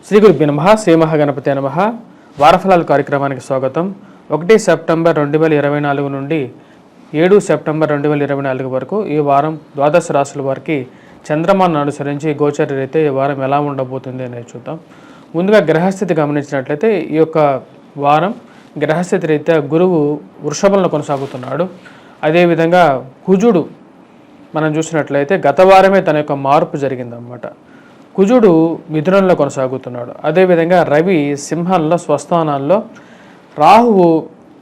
శ్రీ గురుభ్యో నమః. శ్రీ మహాగణపతే నమః. వారఫలాలు కార్యక్రమానికి స్వాగతం. 1 సెప్టెంబర్ 2024 నుండి 7 సెప్టెంబర్ 2024 వరకు ఈ వారం ద్వాదశ రాశుల వారికి చంద్రమాను అనుసరించి గోచర రీత్యా ఈ వారం ఎలా ఉండబోతుంది అనేది చూద్దాం. ముందుగా గ్రహస్థితి గమనించినట్లయితే ఈ యొక్క వారం గ్రహస్థితి రీత్యా గురువు వృషభంలో కొనసాగుతున్నాడు. అదేవిధంగా కుజుడు మనం చూసినట్లయితే గత వారమే తన యొక్క మార్పు జరిగిందన్నమాట. కుజుడు మిథునంలో కొనసాగుతున్నాడు. అదేవిధంగా రవి సింహంలో స్వస్థానాల్లో, రాహువు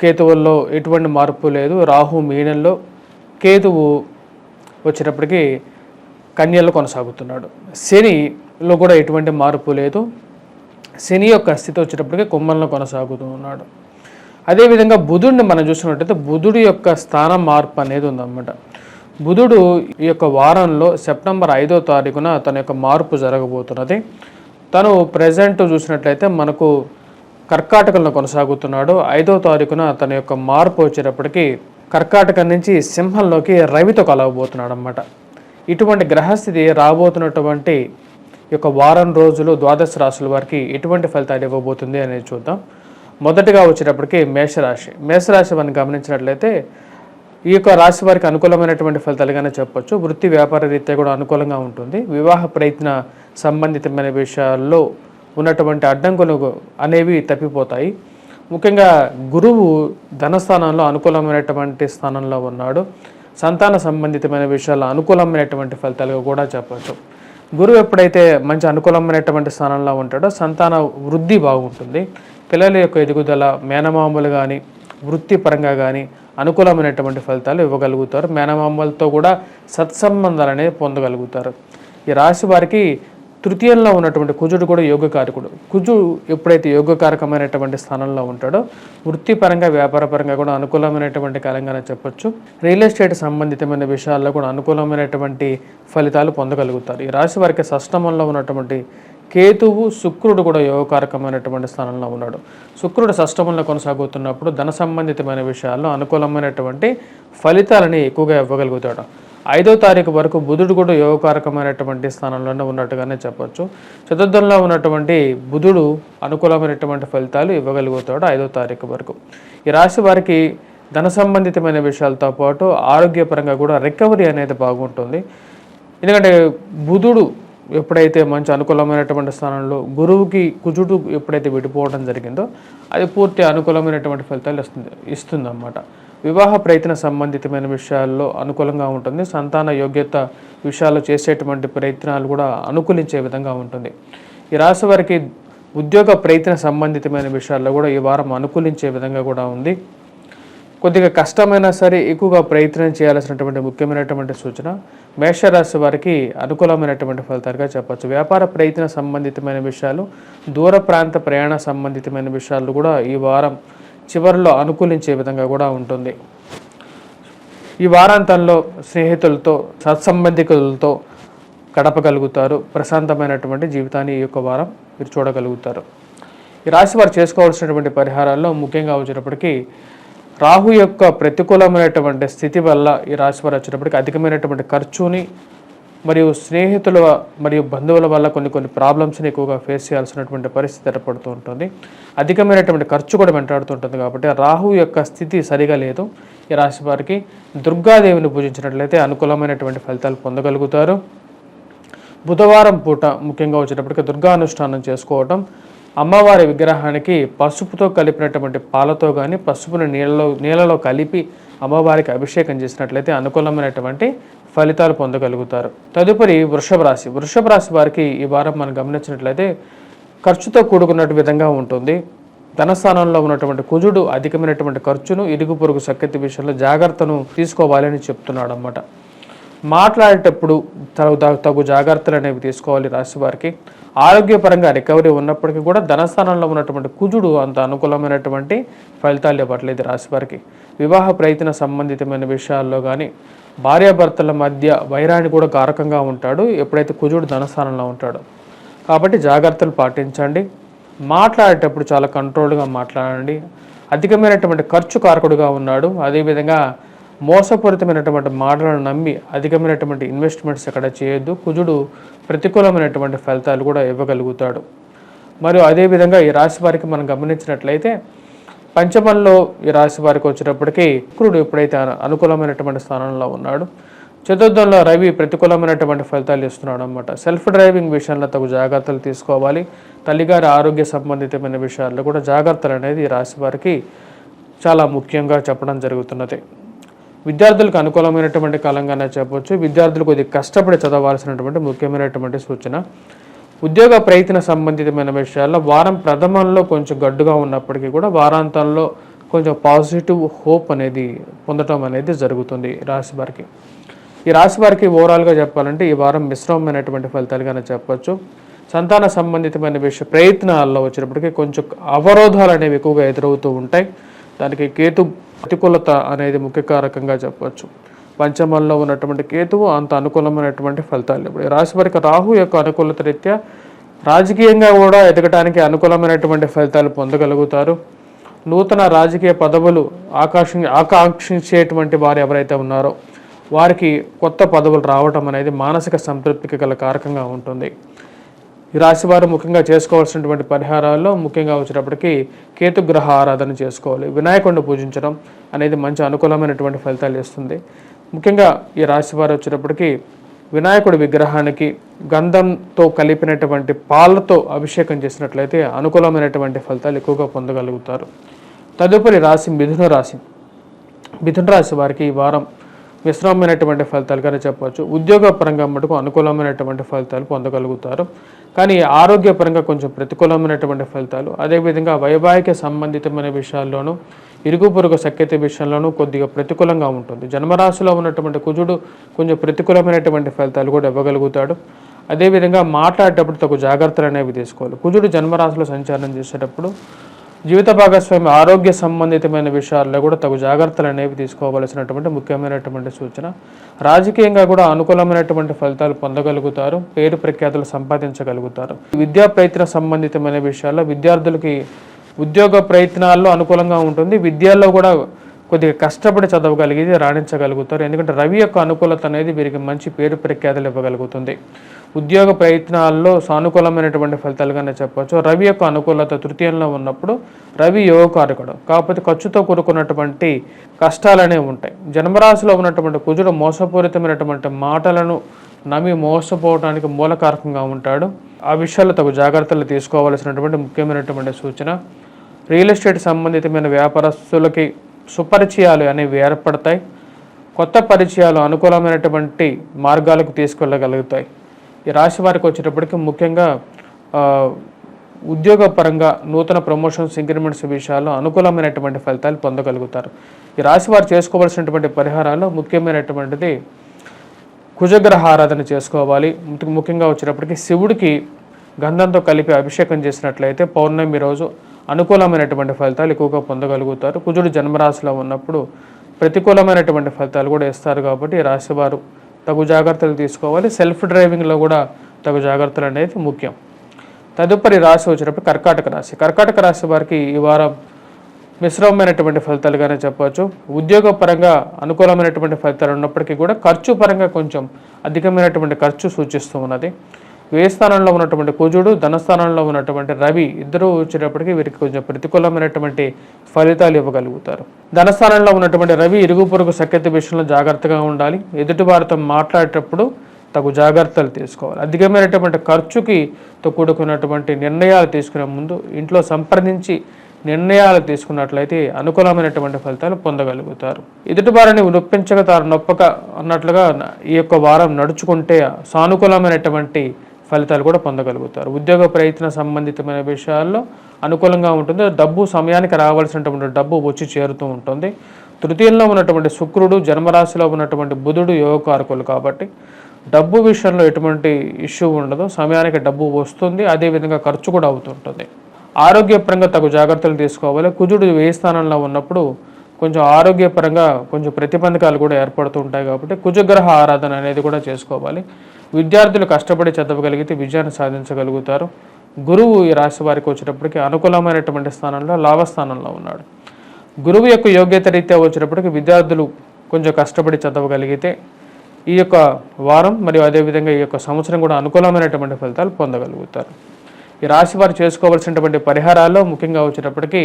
కేతువుల్లో ఎటువంటి మార్పు లేదు. రాహు మీనంలో, కేతువు వచ్చేటప్పటికి కన్యలో కొనసాగుతున్నాడు. శనిలో కూడా ఎటువంటి మార్పు లేదు. శని యొక్క స్థితి వచ్చేటప్పటికి కుంభంలో కొనసాగుతూ ఉన్నాడు. అదేవిధంగా బుధుడిని మనం చూసినట్టయితే బుధుడి యొక్క స్థానం మార్పు అనేది ఉందన్నమాట. బుధుడు ఈ యొక్క వారంలో సెప్టెంబర్ 5వ తారీఖున తన యొక్క మార్పు జరగబోతున్నది. తను ప్రజెంట్ చూసినట్లయితే మనకు కర్కాటకంలో కొనసాగుతున్నాడు. 5వ తారీఖున తన యొక్క మార్పు వచ్చేటప్పటికి కర్కాటకం నుంచి సింహంలోకి రవితో కలవబోతున్నాడు అన్నమాట. ఇటువంటి గ్రహస్థితి రాబోతున్నటువంటి యొక్క వారం రోజులు ద్వాదశ రాశుల వారికి ఎటువంటి ఫలితాలు ఇవ్వబోతుంది అనేది చూద్దాం. మొదటిగా వచ్చేటప్పటికి మేషరాశి మనం గమనించినట్లయితే ఈ యొక్క రాశి వారికి అనుకూలమైనటువంటి ఫలితాలుగానే చెప్పొచ్చు. వృత్తి వ్యాపార రీత్యా కూడా అనుకూలంగా ఉంటుంది. వివాహ ప్రయత్న సంబంధితమైన విషయాల్లో ఉన్నటువంటి అడ్డంకులు అనేవి తప్పిపోతాయి. ముఖ్యంగా గురువు ధనస్థానంలో అనుకూలమైనటువంటి స్థానంలో ఉన్నాడు. సంతాన సంబంధితమైన విషయాల్లో అనుకూలమైనటువంటి ఫలితాలుగా కూడా చెప్పచ్చు. గురువు ఎప్పుడైతే మంచి అనుకూలమైనటువంటి స్థానంలో ఉంటాడో సంతాన వృద్ధి బాగుంటుంది. పిల్లల యొక్క ఎదుగుదల, మేనమామలు కానీ వృత్తిపరంగా కానీ అనుకూలమైనటువంటి ఫలితాలు ఇవ్వగలుగుతారు. మేనమామలతో కూడా సత్సంబంధాలు అనేవి పొందగలుగుతారు. ఈ రాశి వారికి తృతీయంలో ఉన్నటువంటి కుజుడు కూడా యోగకారకుడు. కుజుడు ఎప్పుడైతే యోగకారకమైనటువంటి స్థానంలో ఉంటాడో వృత్తిపరంగా వ్యాపారపరంగా కూడా అనుకూలమైనటువంటి కాలంగానే చెప్పొచ్చు. రియల్ ఎస్టేట్ సంబంధితమైన విషయాల్లో కూడా అనుకూలమైనటువంటి ఫలితాలు పొందగలుగుతారు. ఈ రాశి వారికి షష్టమంలో ఉన్నటువంటి కేతువు, శుక్రుడు కూడా యోగకారకమైనటువంటి స్థానంలో ఉన్నాడు. శుక్రుడు షష్టమంలో కొనసాగుతున్నప్పుడు ధన సంబంధితమైన విషయాల్లో అనుకూలమైనటువంటి ఫలితాలని ఎక్కువగా ఇవ్వగలుగుతాడు. 5వ తారీఖు వరకు బుధుడు కూడా యోగకారకమైనటువంటి స్థానంలోనే ఉన్నట్టుగానే చెప్పొచ్చు. చతుర్థంలో ఉన్నటువంటి బుధుడు అనుకూలమైనటువంటి ఫలితాలు ఇవ్వగలుగుతాడు 5వ తారీఖు వరకు. ఈ రాశి వారికి ధన సంబంధితమైన విషయాలతో పాటు ఆరోగ్యపరంగా కూడా రికవరీ అనేది బాగుంటుంది. ఎందుకంటే బుధుడు ఎప్పుడైతే మంచి అనుకూలమైనటువంటి స్థానంలో గురువుకి కుజుడు ఎప్పుడైతే విడిపోవడం జరిగిందో అది పూర్తి అనుకూలమైనటువంటి ఫలితాలు ఇస్తుందన్నమాట. వివాహ ప్రయత్న సంబంధితమైన విషయాల్లో అనుకూలంగా ఉంటుంది. సంతాన యోగ్యత విషయాల్లో చేసేటువంటి ప్రయత్నాలు కూడా అనుకూలించే విధంగా ఉంటుంది. ఈ రాశి వారికి ఉద్యోగ ప్రయత్న సంబంధితమైన విషయాల్లో కూడా ఈ వారం అనుకూలించే విధంగా కూడా ఉంది. కొద్దిగా కష్టమైనా సరే ఎక్కువగా ప్రయత్నం చేయాల్సినటువంటి ముఖ్యమైనటువంటి సూచన. మేషరాశి వారికి అనుకూలమైనటువంటి ఫలితాలుగా చెప్పచ్చు. వ్యాపార ప్రయత్న సంబంధితమైన విషయాలు, దూర ప్రాంత ప్రయాణ సంబంధితమైన విషయాలు కూడా ఈ వారం చివరిలో అనుకూలించే విధంగా కూడా ఉంటుంది. ఈ వారాంతంలో స్నేహితులతో, సత్సంబంధికులతో గడపగలుగుతారు. ప్రశాంతమైనటువంటి జీవితాన్ని ఈ యొక్క వారం మీరు చూడగలుగుతారు. ఈ రాశి వారు చేసుకోవాల్సినటువంటి పరిహారాల్లో ముఖ్యంగా వచ్చేటప్పటికీ రాహు యొక్క ప్రతికూలమైనటువంటి స్థితి వల్ల ఈ రాశి వారు వచ్చేటప్పటికి అధికమైనటువంటి ఖర్చుని మరియు స్నేహితుల మరియు బంధువుల వల్ల కొన్ని ప్రాబ్లమ్స్ని ఎక్కువగా ఫేస్ చేయాల్సినటువంటి పరిస్థితి ఏర్పడుతూ ఉంటుంది. అధికమైనటువంటి ఖర్చు కూడా వెంటాడుతుంటుంది. కాబట్టి రాహు యొక్క స్థితి సరిగా లేదు. ఈ రాశి వారికి దుర్గాదేవిని పూజించినట్లయితే అనుకూలమైనటువంటి ఫలితాలు పొందగలుగుతారు. బుధవారం పూట ముఖ్యంగా వచ్చేటప్పటికి దుర్గా అనుష్ఠానం చేసుకోవటం, అమ్మవారి విగ్రహానికి పసుపుతో కలిపినటువంటి పాలతో కానీ పసుపుని నీళ్ళలో కలిపి అమ్మవారికి అభిషేకం చేసినట్లయితే అనుకూలమైనటువంటి ఫలితాలు పొందగలుగుతారు. తదుపరి వృషభ రాశి వారికి ఈ వారం మనం గమనించినట్లయితే ఖర్చుతో కూడుకున్నట్టు విధంగా ఉంటుంది. ధనస్థానంలో ఉన్నటువంటి కుజుడు అధికమైనటువంటి ఖర్చును, ఇరుగు పొరుగు సఖ్యత విషయంలో జాగ్రత్తను తీసుకోవాలని చెప్తున్నాడు అన్నమాట. మాట్లాడేటప్పుడు తగు జాగ్రత్తలు అనేవి తీసుకోవాలి. రాశి వారికి ఆరోగ్యపరంగా రికవరీ ఉన్నప్పటికీ కూడా ధనస్థానంలో ఉన్నటువంటి కుజుడు అంత అనుకూలమైనటువంటి ఫలితాలు ఇవ్వట్లేదు రాశి వారికి. వివాహ ప్రయత్న సంబంధితమైన విషయాల్లో కానీ భార్యాభర్తల మధ్య వైరాన్ని కూడా కారకంగా ఉంటాడు ఎప్పుడైతే కుజుడు ధనస్థానంలో ఉంటాడో. కాబట్టి జాగ్రత్తలు పాటించండి. మాట్లాడేటప్పుడు చాలా కంట్రోల్గా మాట్లాడండి. అధికమైనటువంటి ఖర్చు కారకుడుగా ఉన్నాడు. అదేవిధంగా మోసపూరితమైనటువంటి మాటలను నమ్మి అధికమైనటువంటి ఇన్వెస్ట్మెంట్స్ ఎక్కడ చేయొద్దు. కుజుడు ప్రతికూలమైనటువంటి ఫలితాలు కూడా ఇవ్వగలుగుతాడు. మరియు అదేవిధంగా ఈ రాశి వారికి మనం గమనించినట్లయితే పంచమంలో ఈ రాశి వారికి వచ్చేటప్పటికి శుక్రుడు ఎప్పుడైతే అనుకూలమైనటువంటి స్థానంలో ఉన్నాడు, చతుర్థంలో రవి ప్రతికూలమైనటువంటి ఫలితాలు ఇస్తున్నాడు అనమాట. సెల్ఫ్ డ్రైవింగ్ విషయంలో తగు జాగ్రత్తలు తీసుకోవాలి. తల్లిగారి ఆరోగ్య సంబంధితమైన విషయాల్లో కూడా జాగ్రత్తలు అనేది ఈ రాశి వారికి చాలా ముఖ్యంగా చెప్పడం జరుగుతున్నది. విద్యార్థులకు అనుకూలమైనటువంటి కాలంగానే చెప్పవచ్చు. విద్యార్థులు కొద్దిగా కష్టపడి చదవాల్సినటువంటి ముఖ్యమైనటువంటి సూచన. ఉద్యోగ ప్రయత్న సంబంధితమైన విషయాల్లో వారం ప్రథమంలో కొంచెం గడ్డుగా ఉన్నప్పటికీ కూడా వారాంతంలో కొంచెం పాజిటివ్ హోప్ అనేది పొందడం అనేది జరుగుతుంది రాశి వారికి. ఈ రాశి వారికి ఓవరాల్గా చెప్పాలంటే ఈ వారం మిశ్రమమైనటువంటి ఫలితాలుగానే చెప్పవచ్చు. సంతాన సంబంధితమైన ప్రయత్నాల్లో వచ్చినప్పటికీ కొంచెం అవరోధాలు అనేవి ఎక్కువగా ఎదురవుతూ ఉంటాయి. దానికి కేతు ప్రతికూలత అనేది ముఖ్య కారకంగా చెప్పవచ్చు. పంచమంలో ఉన్నటువంటి కేతువు అంత అనుకూలమైనటువంటి ఫలితాలు. ఇప్పుడు రాశి వారికి రాహు యొక్క అనుకూలత రీత్యా రాజకీయంగా కూడా ఎదగడానికి అనుకూలమైనటువంటి ఫలితాలు పొందగలుగుతారు. నూతన రాజకీయ పదవులు ఆకాంక్షించేటువంటి వారు ఎవరైతే ఉన్నారో వారికి కొత్త పదవులు రావటం అనేది మానసిక సంతృప్తికి గల కారకంగా ఉంటుంది. ఈ రాశి వారు ముఖ్యంగా చేసుకోవాల్సినటువంటి పరిహారాల్లో ముఖ్యంగా వచ్చేటప్పటికి కేతుగ్రహ ఆరాధన చేసుకోవాలి. వినాయకుడిని పూజించడం అనేది మంచి అనుకూలమైనటువంటి ఫలితాలు ఇస్తుంది. ముఖ్యంగా ఈ రాశి వారు వచ్చేటప్పటికి వినాయకుడి విగ్రహానికి గంధంతో కలిపినటువంటి పాలతో అభిషేకం చేసినట్లయితే అనుకూలమైనటువంటి ఫలితాలు ఎక్కువగా పొందగలుగుతారు. తదుపరి రాశి మిథున రాశి. మిథున రాశి వారికి ఈ వారం మిశ్రమమైనటువంటి ఫలితాలుగానే చెప్పవచ్చు. ఉద్యోగ పరంగా మటుకు అనుకూలమైనటువంటి ఫలితాలు పొందగలుగుతారు. కానీ ఆరోగ్యపరంగా కొంచెం ప్రతికూలమైనటువంటి ఫలితాలు, అదేవిధంగా వైవాహిక సంబంధితమైన విషయాల్లోనూ ఇరుగు పొరుగు సఖ్యత విషయంలోనూ కొద్దిగా ప్రతికూలంగా ఉంటుంది. జన్మరాశిలో ఉన్నటువంటి కుజుడు కొంచెం ప్రతికూలమైనటువంటి ఫలితాలు కూడా ఇవ్వగలుగుతాడు. అదేవిధంగా మాట్లాడేటప్పుడు తగు జాగ్రత్తలు అనేవి తీసుకోవాలి. కుజుడు జన్మరాశిలో సంచారం చేసేటప్పుడు జీవిత భాగస్వామి ఆరోగ్య సంబంధితమైన విషయాల్లో కూడా తగు జాగ్రత్తలు అనేవి తీసుకోవాల్సినటువంటి ముఖ్యమైనటువంటి సూచన. రాజకీయంగా కూడా అనుకూలమైనటువంటి ఫలితాలు పొందగలుగుతారు. పేరు ప్రఖ్యాతులు సంపాదించగలుగుతారు. విద్యా ప్రయత్న సంబంధితమైన విషయాల్లో విద్యార్థులకి ఉద్యోగ ప్రయత్నాల్లో అనుకూలంగా ఉంటుంది. విద్యలో కూడా కొద్దిగా కష్టపడి చదవగలిగి రాణించగలుగుతారు. ఎందుకంటే రవి యొక్క అనుకూలత అనేది వీరికి మంచి పేరు ప్రఖ్యాతులు ఇవ్వగలుగుతుంది. ఉద్యోగ ప్రయత్నాల్లో సానుకూలమైనటువంటి ఫలితాలుగానే చెప్పవచ్చు. రవి యొక్క అనుకూలత తృతీయంలో ఉన్నప్పుడు రవి యోగకారకుడు, కాకపోతే ఖర్చుతో కూడుకున్నటువంటి కష్టాలనే ఉంటాయి. జన్మరాశిలో ఉన్నటువంటి కుజుడు మోసపూరితమైనటువంటి మాటలను నమ్మి మోసపోవడానికి మూలకారకంగా ఉంటాడు. ఆ విషయాల్లో తగు జాగ్రత్తలు తీసుకోవాల్సినటువంటి ముఖ్యమైనటువంటి సూచన. రియల్ ఎస్టేట్ సంబంధితమైన వ్యాపారస్తులకి సుపరిచయాలు అనేవి ఏర్పడతాయి. కొత్త పరిచయాలు అనుకూలమైనటువంటి మార్గాలకు తీసుకెళ్ళగలుగుతాయి. ఈ రాశి వారికి వచ్చేటప్పటికి ముఖ్యంగా ఉద్యోగపరంగా నూతన ప్రమోషన్స్, ఇంక్రిమెంట్స్ విషయాల్లో అనుకూలమైనటువంటి ఫలితాలు పొందగలుగుతారు. ఈ రాశి వారు చేసుకోవాల్సినటువంటి పరిహారాల్లో ముఖ్యమైనటువంటిది కుజగ్రహ ఆరాధన చేసుకోవాలి. ముఖ్యంగా వచ్చేటప్పటికి శివుడికి గంధంతో కలిపి అభిషేకం చేసినట్లయితే పౌర్ణమి రోజు అనుకూలమైనటువంటి ఫలితాలు ఎక్కువగా పొందగలుగుతారు. కుజుడు జన్మరాశిలో ఉన్నప్పుడు ప్రతికూలమైనటువంటి ఫలితాలు కూడా ఇస్తారు. కాబట్టి ఈ రాశి వారు తగు జాగ్రత్తలు తీసుకోవాలి. సెల్ఫ్ డ్రైవింగ్లో కూడా తగు జాగ్రత్తలు అనేది ముఖ్యం. తదుపరి రాశి వచ్చినప్పుడు కర్కాటక రాశి. కర్కాటక రాశి వారికి ఈ వారం మిశ్రమమైనటువంటి ఫలితాలుగానే చెప్పవచ్చు. ఉద్యోగ పరంగా అనుకూలమైనటువంటి ఫలితాలు ఉన్నప్పటికీ కూడా ఖర్చు పరంగా కొంచెం అధికమైనటువంటి ఖర్చు సూచిస్తూ ఉన్నది. వ్యయ స్థానంలో ఉన్నటువంటి కుజుడు, ధనస్థానంలో ఉన్నటువంటి రవి ఇద్దరు వచ్చేటప్పటికి వీరికి కొంచెం ప్రతికూలమైనటువంటి ఫలితాలు ఇవ్వగలుగుతారు. ధనస్థానంలో ఉన్నటువంటి రవి ఇరుగు పొరుగు సఖ్యత విషయంలో జాగ్రత్తగా ఉండాలి. ఎదుటి వారితో మాట్లాడేటప్పుడు తగు జాగ్రత్తలు తీసుకోవాలి. అధికమైనటువంటి ఖర్చుకి కూడుకున్నటువంటి నిర్ణయాలు తీసుకునే ముందు ఇంట్లో సంప్రదించి నిర్ణయాలు తీసుకున్నట్లయితే అనుకూలమైనటువంటి ఫలితాలు పొందగలుగుతారు. ఎదుటి వారిని నొప్పించక తాను నొప్పక అన్నట్లుగా ఈ యొక్క వారం నడుచుకుంటే సానుకూలమైనటువంటి ఫలితాలు కూడా పొందగలుగుతారు. ఉద్యోగ ప్రయత్న సంబంధితమైన విషయాల్లో అనుకూలంగా ఉంటుంది. డబ్బు సమయానికి రావాల్సినటువంటి డబ్బు వచ్చి చేరుతూ ఉంటుంది. తృతీయంలో ఉన్నటువంటి శుక్రుడు, జన్మరాశిలో ఉన్నటువంటి బుధుడు యోగకారకులు కాబట్టి డబ్బు విషయంలో ఎటువంటి ఇష్యూ ఉండదు. సమయానికి డబ్బు వస్తుంది, అదేవిధంగా ఖర్చు కూడా అవుతుంటుంది. ఆరోగ్యపరంగా తగు జాగ్రత్తలు తీసుకోవాలి. కుజుడు వ్యయ స్థానంలో ఉన్నప్పుడు కొంచెం ఆరోగ్యపరంగా కొంచెం ప్రతిబంధకాలు కూడా ఏర్పడుతూ ఉంటాయి. కాబట్టి కుజగ్రహ ఆరాధన అనేది కూడా చేసుకోవాలి. విద్యార్థులు కష్టపడి చదవగలిగితే విజయాన్ని సాధించగలుగుతారు. గురువు ఈ రాశి వారికి వచ్చేటప్పటికి అనుకూలమైనటువంటి స్థానంలో లాభస్థానంలో ఉన్నాడు. గురువు యొక్క యోగ్యత రీత్యా వచ్చేటప్పటికి విద్యార్థులు కొంచెం కష్టపడి చదవగలిగితే ఈ యొక్క వారం మరియు అదేవిధంగా ఈ యొక్క సంవత్సరం కూడా అనుకూలమైనటువంటి ఫలితాలు పొందగలుగుతారు. ఈ రాశి వారు చేసుకోవాల్సినటువంటి పరిహారాల్లో ముఖ్యంగా వచ్చేటప్పటికి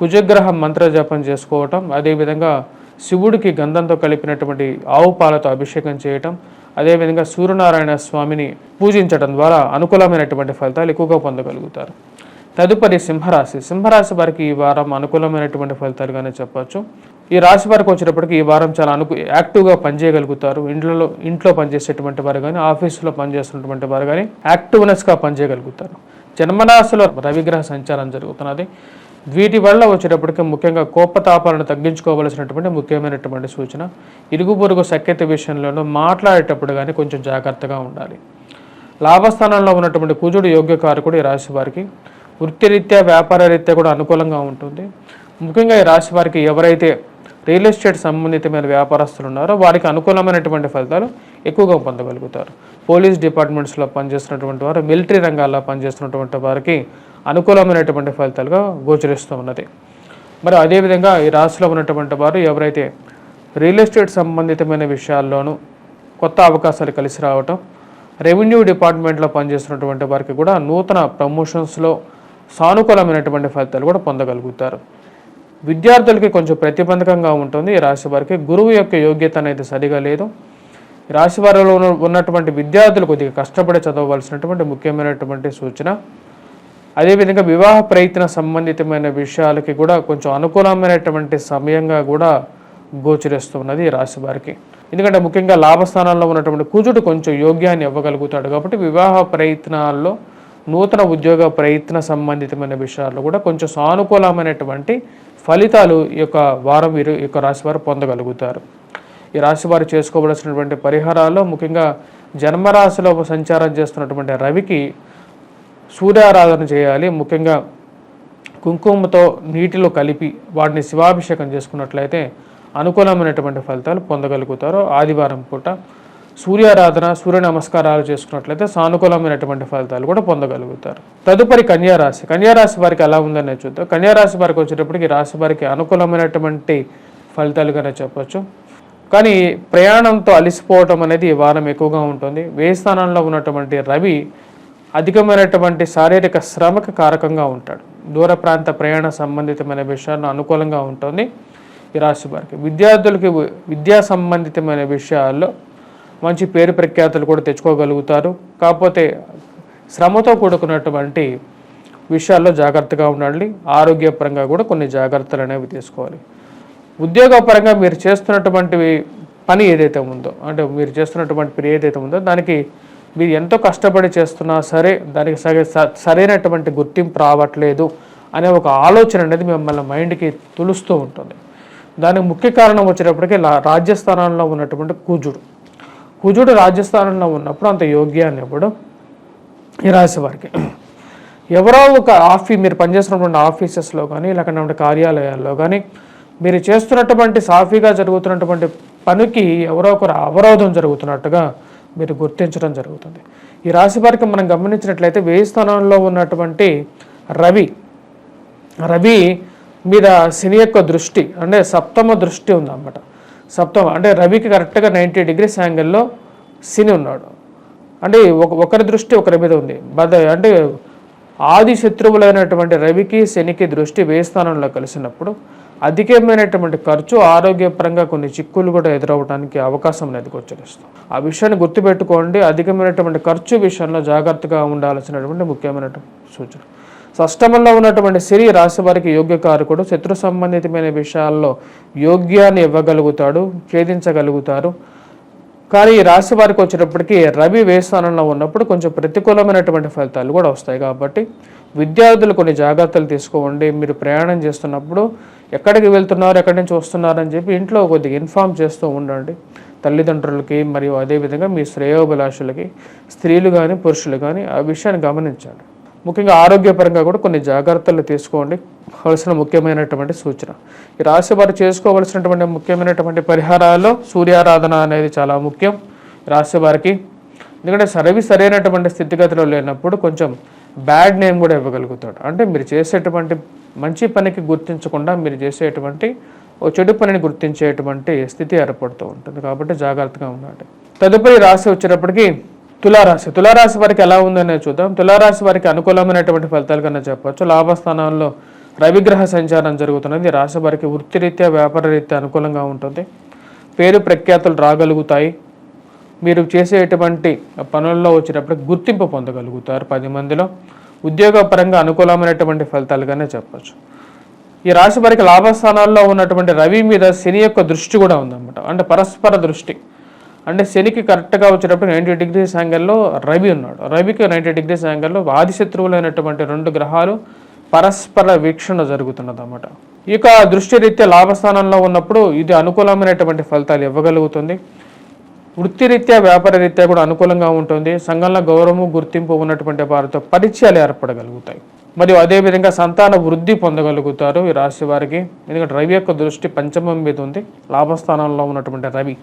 కుజగ్రహ మంత్ర జపం చేసుకోవటం, అదేవిధంగా శివుడికి గంధంతో కలిపినటువంటి ఆవు పాలతో అభిషేకం చేయటం, అదేవిధంగా సూర్యనారాయణ స్వామిని పూజించడం ద్వారా అనుకూలమైనటువంటి ఫలితాలు ఎక్కువగా పొందగలుగుతారు. తదుపరి సింహరాశి వారికి ఈ వారం అనుకూలమైనటువంటి ఫలితాలుగానే చెప్పచ్చు. ఈ రాశి వారికి వచ్చేటప్పటికి ఈ వారం చాలా యాక్టివ్గా పనిచేయగలుగుతారు. ఇంట్లో పనిచేసేటువంటి వారు కానీ, ఆఫీసులో పనిచేస్తున్నటువంటి వారు కానీ యాక్టివ్నెస్గా పనిచేయగలుగుతారు. జన్మరాశిలో రవిగ్రహ సంచారం జరుగుతున్నది. వీటి వల్ల వచ్చేటప్పటికి ముఖ్యంగా కోపతాపాలను తగ్గించుకోవలసినటువంటి ముఖ్యమైనటువంటి సూచన. ఇరుగు పొరుగు సఖ్యత విషయంలోనూ మాట్లాడేటప్పుడు కానీ కొంచెం జాగ్రత్తగా ఉండాలి. లాభస్థానంలో ఉన్నటువంటి కుజుడు యోగ్యకారకుడు ఈ రాశి వారికి వృత్తిరీత్యా వ్యాపార రీత్యా కూడా అనుకూలంగా ఉంటుంది. ముఖ్యంగా ఈ రాశి వారికి ఎవరైతే రియల్ ఎస్టేట్ సంబంధితమైన వ్యాపారస్తులు ఉన్నారో వారికి అనుకూలమైనటువంటి ఫలితాలు ఎక్కువగా పొందగలుగుతారు. పోలీస్ డిపార్ట్మెంట్స్లో పనిచేస్తున్నటువంటి వారు, మిలిటరీ రంగాల్లో పనిచేస్తున్నటువంటి వారికి అనుకూలమైనటువంటి ఫలితాలుగా గోచరిస్తూ ఉన్నది. మరి అదేవిధంగా ఈ రాశిలో ఉన్నటువంటి వారు ఎవరైతే రియల్ ఎస్టేట్ సంబంధితమైన విషయాల్లోనూ కొత్త అవకాశాలు కలిసి రావటం, రెవెన్యూ డిపార్ట్మెంట్లో పనిచేస్తున్నటువంటి వారికి కూడా నూతన ప్రమోషన్స్లో సానుకూలమైనటువంటి ఫలితాలు కూడా పొందగలుగుతారు. విద్యార్థులకి కొంచెం ప్రతిబంధకంగా ఉంటుంది. ఈ రాశి వారికి గురువు యొక్క యోగ్యత అనేది సరిగా లేదు. ఈ రాశి వారిలో ఉన్నటువంటి విద్యార్థులు కొద్దిగా కష్టపడి చదవవలసినటువంటి ముఖ్యమైనటువంటి సూచన. అదేవిధంగా వివాహ ప్రయత్న సంబంధితమైన విషయాలకి కూడా కొంచెం అనుకూలమైనటువంటి సమయంగా కూడా గోచరిస్తున్నది ఈ రాశి వారికి. ఎందుకంటే ముఖ్యంగా లాభస్థానాల్లో ఉన్నటువంటి కుజుడు కొంచెం యోగ్యాన్ని ఇవ్వగలుగుతాడు కాబట్టి వివాహ ప్రయత్నాల్లో, నూతన ఉద్యోగ ప్రయత్న సంబంధితమైన విషయాల్లో కూడా కొంచెం సానుకూలమైనటువంటి ఫలితాలు ఈ యొక్క వారం వీరు ఈ యొక్క రాశి వారు పొందగలుగుతారు. ఈ రాశి వారు చేసుకోవలసినటువంటి పరిహారాల్లో ముఖ్యంగా జన్మరాశిలో సంచారం చేస్తున్నటువంటి రవికి సూర్యారాధన చేయాలి. ముఖ్యంగా కుంకుమతో నీటిలో కలిపి వాటిని శివాభిషేకం చేసుకున్నట్లయితే అనుకూలమైనటువంటి ఫలితాలు పొందగలుగుతారు. ఆదివారం పూట సూర్యారాధన, సూర్య నమస్కారాలు చేసుకున్నట్లయితే సానుకూలమైనటువంటి ఫలితాలు కూడా పొందగలుగుతారు. తదుపరి కన్యారాశి వారికి ఎలా ఉందనే చూద్దాం. కన్యారాశి వారికి వచ్చేటప్పటికి రాశి వారికి అనుకూలమైనటువంటి ఫలితాలుగానే చెప్పచ్చు. కానీ ప్రయాణంతో అలసిపోవటం అనేది ఈ వారం ఎక్కువగా ఉంటుంది. వ్యయ స్థానంలో ఉన్నటువంటి రవి అధికమైనటువంటి శారీరక శ్రమకు కారకంగా ఉంటాడు. దూర ప్రాంత ప్రయాణ సంబంధితమైన విషయాల్లో అనుకూలంగా ఉంటుంది ఈ రాశి వారికి. విద్యార్థులకి విద్యా సంబంధితమైన విషయాల్లో మంచి పేరు ప్రఖ్యాతులు కూడా తెచ్చుకోగలుగుతారు. కాకపోతే శ్రమతో కూడుకున్నటువంటి విషయాల్లో జాగ్రత్తగా ఉండాలి. ఆరోగ్యపరంగా కూడా కొన్ని జాగ్రత్తలు అనేవి తీసుకోవాలి. ఉద్యోగపరంగా మీరు చేస్తున్నటువంటి పని ఏదైతే ఉందో, అంటే మీరు చేస్తున్నటువంటి పని ఏదైతే ఉందో దానికి మీరు ఎంతో కష్టపడి చేస్తున్నా సరే దానికి సరైనటువంటి గుర్తింపు రావట్లేదు అనే ఒక ఆలోచన అనేది మిమ్మల్ని మైండ్కి తులుస్తూ ఉంటుంది. దానికి ముఖ్య కారణం వచ్చేటప్పటికీ రాజ్యస్థానంలో ఉన్నటువంటి కుజుడు రాజ్యస్థానంలో ఉన్నప్పుడు అంత యోగ్యాన్ని ఇవ్వడం ఈ రాశి వారికి. ఎవరో ఒక మీరు పనిచేస్తున్నటువంటి ఆఫీసెస్లో కానీ లేకపోతే కార్యాలయాల్లో కానీ మీరు చేస్తున్నటువంటి సాఫీగా జరుగుతున్నటువంటి పనికి ఎవరో ఒకరు అవరోధం జరుగుతున్నట్టుగా మీరు గుర్తించడం జరుగుతుంది. ఈ రాశి వారికి మనం గమనించినట్లయితే వ్యయ స్థానంలో ఉన్నటువంటి రవి మీద శని యొక్క దృష్టి అంటే సప్తమ దృష్టి ఉందన్నమాట. సప్తమ అంటే రవికి కరెక్ట్గా 90 degrees యాంగిల్లో శని ఉన్నాడు. అంటే ఒకరి దృష్టి ఒకరి మీద ఉంది. అంటే ఆది శత్రువులైనటువంటి రవికి శనికి దృష్టి వ్యయ స్థానంలో కలిసినప్పుడు అధికమైనటువంటి ఖర్చు, ఆరోగ్యపరంగా కొన్ని చిక్కులు కూడా ఎదురవడానికి అవకాశం అనేది గోచరిస్తుంది. ఆ విషయాన్ని గుర్తుపెట్టుకోండి. అధికమైనటువంటి ఖర్చు విషయంలో జాగ్రత్తగా ఉండాల్సినటువంటి ముఖ్యమైన సూచన. షష్టమంలో ఉన్నటువంటి శని రాశి వారికి యోగ్యకారకుడు. శత్రు సంబంధితమైన విషయాల్లో యోగ్యాన్ని ఇవ్వగలుగుతాడు, ఛేదించగలుగుతారు. కానీ ఈ రాశి వారికి వచ్చేటప్పటికి రవి వ్యయస్థానంలో ఉన్నప్పుడు కొంచెం ప్రతికూలమైనటువంటి ఫలితాలు కూడా వస్తాయి. కాబట్టి విద్యార్థులు కొన్ని జాగ్రత్తలు తీసుకోండి. మీరు ప్రయాణం చేస్తున్నప్పుడు ఎక్కడికి వెళ్తున్నారు, ఎక్కడి నుంచి వస్తున్నారని చెప్పి ఇంట్లో కొద్దిగా ఇన్ఫామ్ చేస్తూ ఉండండి తల్లిదండ్రులకి. మరియు అదేవిధంగా మీ శ్రేయోభిలాషులకి, స్త్రీలు కానీ పురుషులు కానీ ఆ విషయాన్ని గమనించండి. ముఖ్యంగా ఆరోగ్యపరంగా కూడా కొన్ని జాగ్రత్తలు తీసుకోండి కావాల్సిన ముఖ్యమైనటువంటి సూచన. ఈ రాశి వారు చేసుకోవలసినటువంటి ముఖ్యమైనటువంటి పరిహారాల్లో సూర్యారాధన అనేది చాలా ముఖ్యం రాశి వారికి. ఎందుకంటే సరైనటువంటి స్థితిగతిలో లేనప్పుడు కొంచెం బ్యాడ్ నేమ్ కూడా ఇవ్వగలుగుతాడు. అంటే మీరు చేసేటువంటి మంచి పనికి గుర్తించకుండా మీరు చేసేటువంటి ఓ చెడు పనిని గుర్తించేటువంటి స్థితి ఏర్పడుతూ ఉంటుంది. కాబట్టి జాగ్రత్తగా ఉండండి. తదుపరి రాశి వచ్చేటప్పటికి తులారాశి వారికి ఎలా ఉందనే చూద్దాం. తులారాశి వారికి అనుకూలమైనటువంటి ఫలితాలు కన్నా చెప్పవచ్చు. లాభస్థానంలో రవిగ్రహ సంచారం జరుగుతున్నది. రాశి వారికి వృత్తిరీత్యా వ్యాపార రీత్యా అనుకూలంగా ఉంటుంది. పేరు ప్రఖ్యాతులు రాగలుగుతాయి. మీరు చేసేటువంటి పనుల్లో వచ్చేటప్పుడు గుర్తింపు పొందగలుగుతారు 10 మందిలో. ఉద్యోగపరంగా అనుకూలమైనటువంటి ఫలితాలుగానే చెప్పచ్చు. ఈ రాశి వారికి లాభస్థానాల్లో ఉన్నటువంటి రవి మీద శని యొక్క దృష్టి కూడా ఉందన్నమాట. అంటే పరస్పర దృష్టి. అంటే శనికి కరెక్ట్గా వచ్చేటప్పుడు 90 డిగ్రీస్ యాంగిల్లో రవి ఉన్నాడు. రవికి 90 డిగ్రీస్ యాంగిల్లో ఆదిశత్రువులైనటువంటి 2 గ్రహాలు పరస్పర వీక్షణ జరుగుతున్నది అన్నమాట. ఇక దృష్టి రీత్యా లాభస్థానంలో ఉన్నప్పుడు ఇది అనుకూలమైనటువంటి ఫలితాలు ఇవ్వగలుగుతుంది. వృత్తిరీత్యా వ్యాపార రీత్యా కూడా అనుకూలంగా ఉంటుంది. సంఘంలో గౌరవము గుర్తింపు ఉన్నటువంటి వారితో పరిచయాలు ఏర్పడగలుగుతాయి. మరియు అదేవిధంగా సంతాన వృద్ధి పొందగలుగుతారు ఈ రాశి వారికి. ఎందుకంటే రవి యొక్క దృష్టి పంచమం మీద ఉంది, లాభస్థానంలో ఉన్నటువంటి రవి.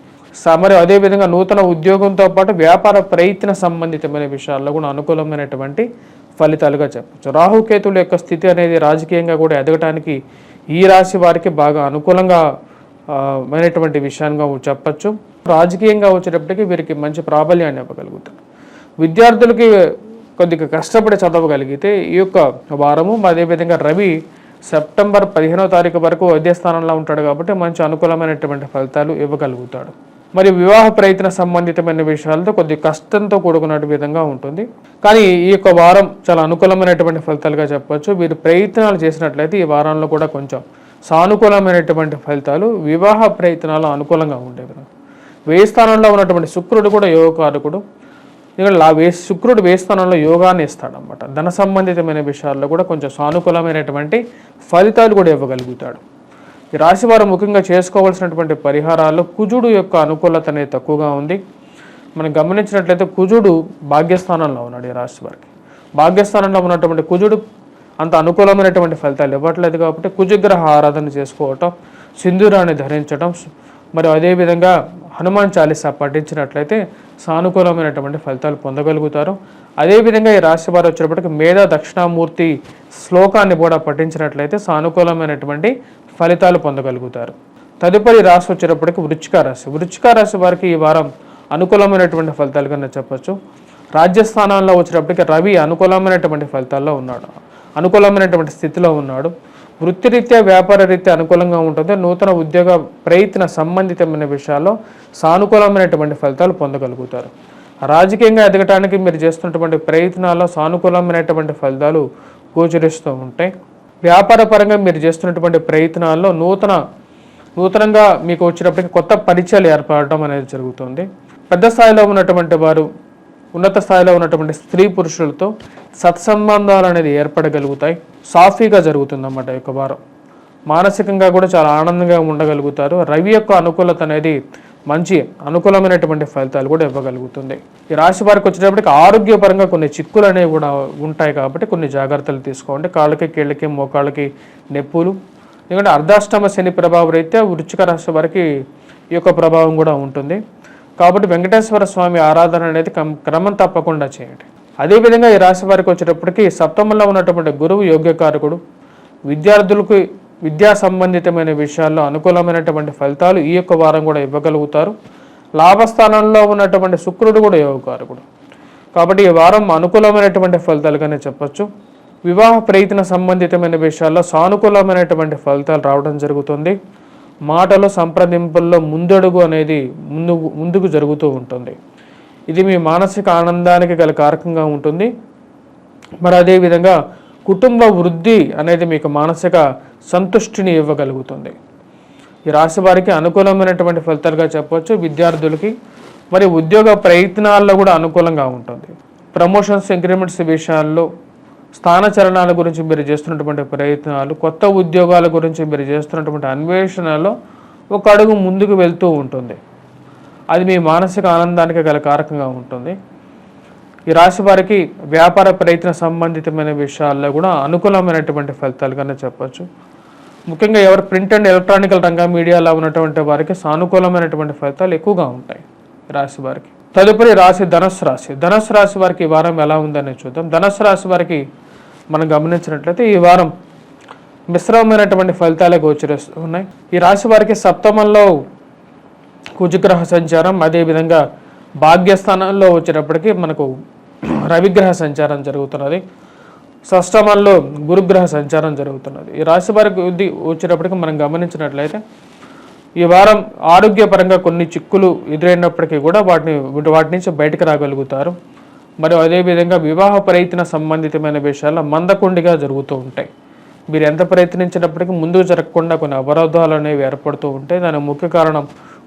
మరి అదేవిధంగా నూతన ఉద్యోగంతో పాటు వ్యాపార ప్రయత్న సంబంధితమైన విషయాల్లో కూడా అనుకూలమైనటువంటి ఫలితాలుగా చెప్పచ్చు. రాహుకేతుల యొక్క స్థితి అనేది రాజకీయంగా కూడా ఎదగటానికి ఈ రాశి వారికి బాగా అనుకూలంగా అయినటువంటి విషయంగా చెప్పచ్చు. రాజకీయంగా వచ్చేటప్పటికి వీరికి మంచి ప్రాబల్యాన్ని ఇవ్వగలుగుతారు. విద్యార్థులకి కొద్దిగా కష్టపడి చదవగలిగితే ఈ యొక్క వారము, అదేవిధంగా రవి సెప్టెంబర్ 15వ తారీఖు వరకు వైద్యస్థానంలో ఉంటాడు కాబట్టి మంచి అనుకూలమైనటువంటి ఫలితాలు ఇవ్వగలుగుతాడు. మరియు వివాహ ప్రయత్న సంబంధితమైన విషయాలతో కొద్ది కష్టంతో కూడుకున్న విధంగా ఉంటుంది. కానీ ఈ యొక్క వారం చాలా అనుకూలమైనటువంటి ఫలితాలుగా చెప్పవచ్చు. వీరు ప్రయత్నాలు చేసినట్లయితే ఈ వారంలో కూడా కొంచెం సానుకూలమైనటువంటి ఫలితాలు, వివాహ ప్రయత్నాలు అనుకూలంగా ఉండేవి. వ్యయ స్థానంలో ఉన్నటువంటి శుక్రుడు కూడా యోగకారకుడు. ఎందుకంటే శుక్రుడు వ్యయ స్థానంలో యోగాన్ని ఇస్తాడనమాట. ధన సంబంధితమైన విషయాల్లో కూడా కొంచెం సానుకూలమైనటువంటి ఫలితాలు కూడా ఇవ్వగలుగుతాడు. ఈ రాశివారు ముఖ్యంగా చేసుకోవాల్సినటువంటి పరిహారాల్లో కుజుడు యొక్క అనుకూలత అనేది తక్కువగా ఉంది. మనం గమనించినట్లయితే కుజుడు భాగ్యస్థానంలో ఉన్నాడు ఈ రాశి వారికి. భాగ్యస్థానంలో ఉన్నటువంటి కుజుడు అంత అనుకూలమైనటువంటి ఫలితాలు ఇవ్వట్లేదు కాబట్టి కుజగ్రహ ఆరాధన చేసుకోవటం, సింధూరాన్ని ధరించడం, మరి అదేవిధంగా హనుమాన్ చాలీసా పఠించినట్లయితే సానుకూలమైనటువంటి ఫలితాలు పొందగలుగుతారు. అదేవిధంగా ఈ రాశి వారు వచ్చేటప్పటికి మేధా దక్షిణామూర్తి శ్లోకాన్ని కూడా పఠించినట్లయితే సానుకూలమైనటువంటి ఫలితాలు పొందగలుగుతారు. తదుపరి రాశి వచ్చేటప్పటికి వృశ్చిక రాశి. వృశ్చిక రాశి వారికి ఈ వారం అనుకూలమైనటువంటి ఫలితాలు కన్నా చెప్పచ్చు. రాజ్యస్థానంలో వచ్చేటప్పటికి రవి అనుకూలమైనటువంటి ఫలితాల్లో ఉన్నాడు, అనుకూలమైనటువంటి స్థితిలో ఉన్నాడు. వృత్తిరీత్యా వ్యాపార రీత్యా అనుకూలంగా ఉంటుంది. నూతన ఉద్యోగ ప్రయత్న సంబంధితమైన విషయాల్లో సానుకూలమైనటువంటి ఫలితాలు పొందగలుగుతారు. రాజకీయంగా ఎదగటానికి మీరు చేస్తున్నటువంటి ప్రయత్నాల్లో సానుకూలమైనటువంటి ఫలితాలు గోచరిస్తూ ఉంటాయి. వ్యాపార పరంగా మీరు చేస్తున్నటువంటి ప్రయత్నాల్లో నూతనంగా మీకు వచ్చినప్పటికీ కొత్త పరిచయాలు ఏర్పడటం అనేది జరుగుతుంది. పెద్ద స్థాయిలో ఉన్నటువంటి వారు, ఉన్నత స్థాయిలో ఉన్నటువంటి స్త్రీ పురుషులతో సత్సంబంధాలు అనేది ఏర్పడగలుగుతాయి. సాఫీగా జరుగుతుందన్నమాట ఈ యొక్క వారం. మానసికంగా కూడా చాలా ఆనందంగా ఉండగలుగుతారు. రవి యొక్క అనుకూలత అనేది మంచి అనుకూలమైనటువంటి ఫలితాలు కూడా ఇవ్వగలుగుతుంది. ఈ రాశి వారికి వచ్చేటప్పటికి ఆరోగ్యపరంగా కొన్ని చిక్కులు అనేవి కూడా ఉంటాయి కాబట్టి కొన్ని జాగ్రత్తలు తీసుకోండి. కాళ్ళకి, కీళ్ళకి, మోకాళ్ళకి నొప్పులు. ఎందుకంటే అర్ధాష్టమ శని ప్రభావం రీత్యా వృశ్చిక రాశి వారికి ఈ యొక్క ప్రభావం కూడా ఉంటుంది. కాబట్టి వెంకటేశ్వర స్వామి ఆరాధన అనేది క్రమం తప్పకుండా చేయండి. అదేవిధంగా ఈ రాశి వారికి వచ్చేటప్పటికి సప్తమంలో ఉన్నటువంటి గురువు యోగ్యకారకుడు. విద్యార్థులకు విద్యా సంబంధితమైన విషయాల్లో అనుకూలమైనటువంటి ఫలితాలు ఈ యొక్క వారం కూడా ఇవ్వగలుగుతారు. లాభస్థానంలో ఉన్నటువంటి శుక్రుడు కూడా యోగకారకుడు కాబట్టి ఈ వారం అనుకూలమైనటువంటి ఫలితాలుగానే చెప్పచ్చు. వివాహ ప్రయత్న సంబంధితమైన విషయాల్లో సానుకూలమైనటువంటి ఫలితాలు రావడం జరుగుతుంది. మాటలు సంప్రదింపుల్లో ముందడుగు అనేది ముందుకు జరుగుతూ ఉంటుంది. ఇది మీ మానసిక ఆనందానికి గల కారకంగా ఉంటుంది. మరి అదేవిధంగా కుటుంబ వృద్ధి అనేది మీకు మానసిక సంతుష్టిని ఇవ్వగలుగుతుంది. ఈ రాశి వారికి అనుకూలమైనటువంటి ఫలితాలుగా చెప్పవచ్చు. విద్యార్థులకి మరి ఉద్యోగ ప్రయత్నాల్లో కూడా అనుకూలంగా ఉంటుంది. ప్రమోషన్స్, ఇంక్రిమెంట్స్ విషయాల్లో, స్థానచలనాల గురించి మీరు చేస్తున్నటువంటి ప్రయత్నాలు, కొత్త ఉద్యోగాల గురించి మీరు చేస్తున్నటువంటి అన్వేషణలో ఒక అడుగు ముందుకు వెళ్తూ ఉంటుంది. అది మీ మానసిక ఆనందానికి గల కారకంగా ఉంటుంది. ఈ రాశి వారికి వ్యాపార ప్రయత్న సంబంధితమైన విషయాల్లో కూడా అనుకూలమైనటువంటి ఫలితాలుగానే చెప్పచ్చు. ముఖ్యంగా ఎవరు ప్రింట్ అండ్ ఎలక్ట్రానికల్ రంగం, మీడియాలో ఉన్నటువంటి వారికి సానుకూలమైనటువంటి ఫలితాలు ఎక్కువగా ఉంటాయి ఈ రాశి వారికి. తదుపరి రాశి ధనుస్సు రాశి. ధనుస్సు రాశి వారికి ఈ వారం ఎలా ఉందని చూద్దాం. ధనుస్సు రాశి వారికి మనం గమనించినట్లయితే ఈ వారం మిశ్రమమైనటువంటి ఫలితాలే గోచరిస్తూ ఉన్నాయి. ఈ రాశి వారికి సప్తమంలో కుజగ్రహ సంచారం, అదేవిధంగా భాగ్యస్థానంలో వచ్చేటప్పటికి మనకు రవిగ్రహ సంచారం జరుగుతున్నది, షష్టమంలో గురుగ్రహ సంచారం జరుగుతున్నది. ఈ రాశి వారికి వచ్చేటప్పటికి మనం గమనించినట్లయితే ఈ వారం ఆరోగ్యపరంగా కొన్ని చిక్కులు ఎదురైనప్పటికీ కూడా వాటి నుంచి బయటకు రాగలుగుతారు. మరియు అదేవిధంగా వివాహ ప్రయత్న సంబంధితమైన విషయాల్లో మందకొండిగా జరుగుతూ ఉంటాయి. మీరు ఎంత ప్రయత్నించినప్పటికీ ముందుకు జరగకుండా కొన్ని అవరోధాలు అనేవి ఏర్పడుతూ ఉంటాయి. దానికి ముఖ్య కారణం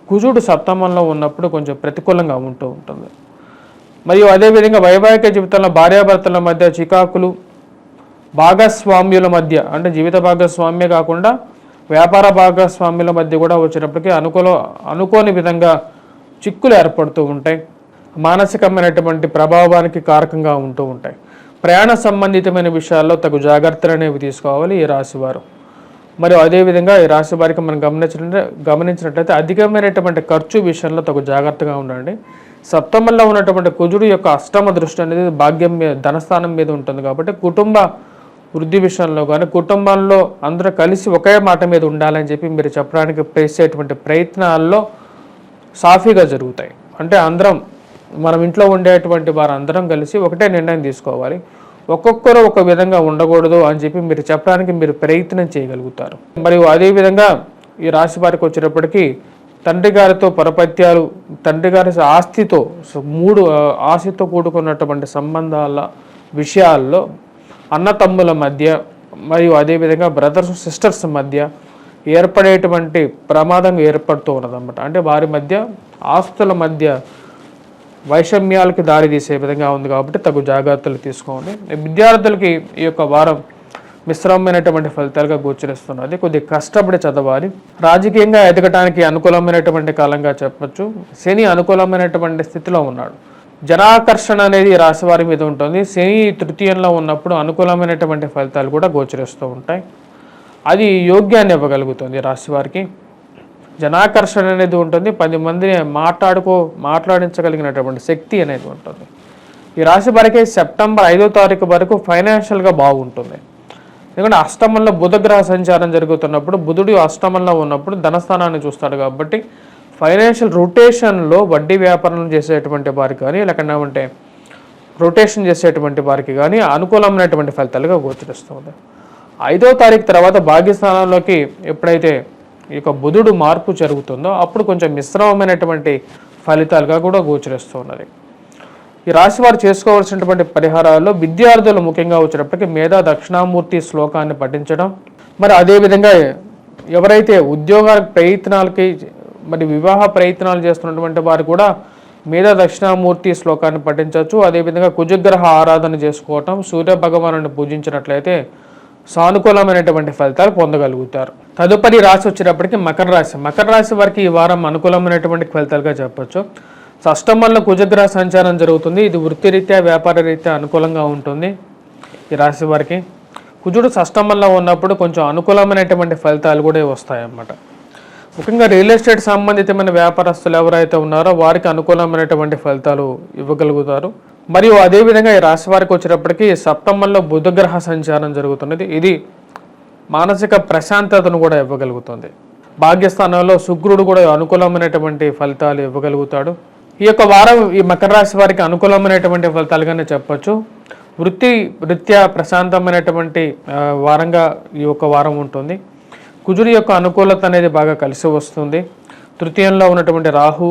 కుజుడు సప్తమంలో ఉన్నప్పుడు కొంచెం ప్రతికూలంగా ఉంటూ ఉంటుంది. మరియు అదేవిధంగా వైవాహిక జీవితంలో భార్యాభర్తల మధ్య చికాకులు, భాగస్వామ్యుల మధ్య అంటే జీవిత భాగస్వామ్యే కాకుండా వ్యాపార భాగస్వామ్యుల మధ్య కూడా వచ్చేటప్పటికీ అనుకోని విధంగా చిక్కులు ఏర్పడుతూ ఉంటాయి. మానసికమైనటువంటి ప్రభావానికి కారకంగా ఉంటూ ఉంటాయి. ప్రయాణ సంబంధితమైన విషయాల్లో తగు జాగ్రత్తలు అనేవి తీసుకోవాలి ఈ రాశివారు. మరియు అదేవిధంగా ఈ రాశి వారికి మనం గమనించినట్లయితే అధికమైనటువంటి ఖర్చు విషయంలో తగు జాగ్రత్తగా ఉండండి. సప్తమంలో ఉన్నటువంటి కుజుడు యొక్క అష్టమ దృష్టి అనేది భాగ్యం మీద, ధనస్థానం మీద ఉంటుంది. కాబట్టి కుటుంబ వృద్ధి విషయంలో కానీ కుటుంబంలో అందరూ కలిసి ఒకే మాట మీద ఉండాలని చెప్పి మీరు చెప్పడానికి చేసేటువంటి ప్రయత్నాల్లో సాఫీగా జరుగుతాయి. అంటే మనం ఇంట్లో ఉండేటువంటి వారందరం కలిసి ఒకటే నిర్ణయం తీసుకోవాలి. ఒక్కొక్కరు ఒక విధంగా ఉండకూడదు అని చెప్పి మీరు చెప్పడానికి మీరు ప్రయత్నం చేయగలుగుతారు. మరియు అదేవిధంగా ఈ రాశి వారికి వచ్చేటప్పటికీ తండ్రి గారితో పరపత్యాలు, తండ్రి గారి ఆస్తితో కూడుకున్నటువంటి సంబంధాల విషయాల్లో అన్నతమ్ముల మధ్య మరియు అదేవిధంగా బ్రదర్స్ సిస్టర్స్ మధ్య ఏర్పడేటువంటి ప్రమాదం ఏర్పడుతూ ఉన్నదన్నమాట. అంటే వారి మధ్య ఆస్తుల మధ్య వైషమ్యాలకు దారి తీసే విధంగా ఉంది. కాబట్టి తగు జాగ్రత్తలు తీసుకోండి. విద్యార్థులకి ఈ యొక్క వారం మిశ్రమమైనటువంటి ఫలితాలుగా గోచరిస్తున్నది. కొద్దిగా కష్టపడి చదవాలి. రాజకీయంగా ఎదగటానికి అనుకూలమైనటువంటి కాలంగా చెప్పచ్చు. శని అనుకూలమైనటువంటి స్థితిలో ఉన్నాడు. జనాకర్షణ అనేది రాశి వారి మీద ఉంటుంది. శని తృతీయంలో ఉన్నప్పుడు అనుకూలమైనటువంటి ఫలితాలు కూడా గోచరిస్తూ ఉంటాయి. అది యోగ్యాన్ని ఇవ్వగలుగుతుంది రాశి వారికి. జనాకర్షణ అనేది ఉంటుంది. 10 మందిని మాట్లాడించగలిగినటువంటి శక్తి అనేది ఉంటుంది. ఈ రాశి వారికి సెప్టెంబర్ 5వ తారీఖు వరకు ఫైనాన్షియల్గా బాగుంటుంది. ఎందుకంటే అష్టమంలో బుధగ్రహ సంచారం జరుగుతున్నప్పుడు, బుధుడు అష్టమంలో ఉన్నప్పుడు ధనస్థానాన్ని చూస్తాడు. కాబట్టి ఫైనాన్షియల్ రొటేషన్లో వడ్డీ వ్యాపారం చేసేటువంటి వారికి కానీ, లేకుండా రొటేషన్ చేసేటువంటి వారికి కానీ అనుకూలమైనటువంటి ఫలితాలుగా గోచరిస్తుంది. 5వ తారీఖు తర్వాత భాగ్యస్థానంలోకి ఎప్పుడైతే ఈ యొక్క బుధుడు మార్పు జరుగుతుందో అప్పుడు కొంచెం మిశ్రమమైనటువంటి ఫలితాలుగా కూడా గోచరిస్తూ ఉన్నది. ఈ రాశి వారు చేసుకోవాల్సినటువంటి పరిహారాల్లో విద్యార్థులు ముఖ్యంగా వచ్చేటప్పటికి మేధా దక్షిణామూర్తి శ్లోకాన్ని పఠించడం, మరి అదేవిధంగా ఎవరైతే ఉద్యోగ ప్రయత్నాలకి మరి వివాహ ప్రయత్నాలు చేస్తున్నటువంటి వారు కూడా మేధా దక్షిణామూర్తి శ్లోకాన్ని పఠించవచ్చు. అదేవిధంగా కుజగ్రహ ఆరాధన చేసుకోవటం, సూర్య భగవాను పూజించినట్లయితే సానుకూలమైనటువంటి ఫలితాలు పొందగలుగుతారు. తదుపరి రాశి వచ్చేటప్పటికి మకర రాశి. మకర రాశి వారికి ఈ వారం అనుకూలమైనటువంటి ఫలితాలుగా చెప్పచ్చు. షష్టమంలో కుజగ్రహ సంచారం జరుగుతుంది. ఇది వృత్తిరీత్యా వ్యాపార రీత్యా అనుకూలంగా ఉంటుంది. ఈ రాశి వారికి కుజుడు షష్టమంలో ఉన్నప్పుడు కొంచెం అనుకూలమైనటువంటి ఫలితాలు కూడా వస్తాయన్నమాట. ముఖ్యంగా రియల్ ఎస్టేట్ సంబంధితమైన వ్యాపారస్తులు ఎవరైతే ఉన్నారో వారికి అనుకూలమైనటువంటి ఫలితాలు ఇవ్వగలుగుతారు. మరియు అదేవిధంగా ఈ రాశి వారికి వచ్చేటప్పటికి సప్తమంలో బుధగ్రహ సంచారం జరుగుతున్నది. ఇది మానసిక ప్రశాంతతను కూడా ఇవ్వగలుగుతుంది. భాగ్యస్థానంలో శుక్రుడు కూడా అనుకూలమైనటువంటి ఫలితాలు ఇవ్వగలుగుతాడు. ఈ యొక్క వారం ఈ మకర రాశి వారికి అనుకూలమైనటువంటి ఫలితాలుగానే చెప్పచ్చు. రీత్యా ప్రశాంతమైనటువంటి వారంగా ఈ యొక్క వారం ఉంటుంది. కుజుడి యొక్క అనుకూలత అనేది బాగా కలిసి వస్తుంది. తృతీయంలో ఉన్నటువంటి రాహు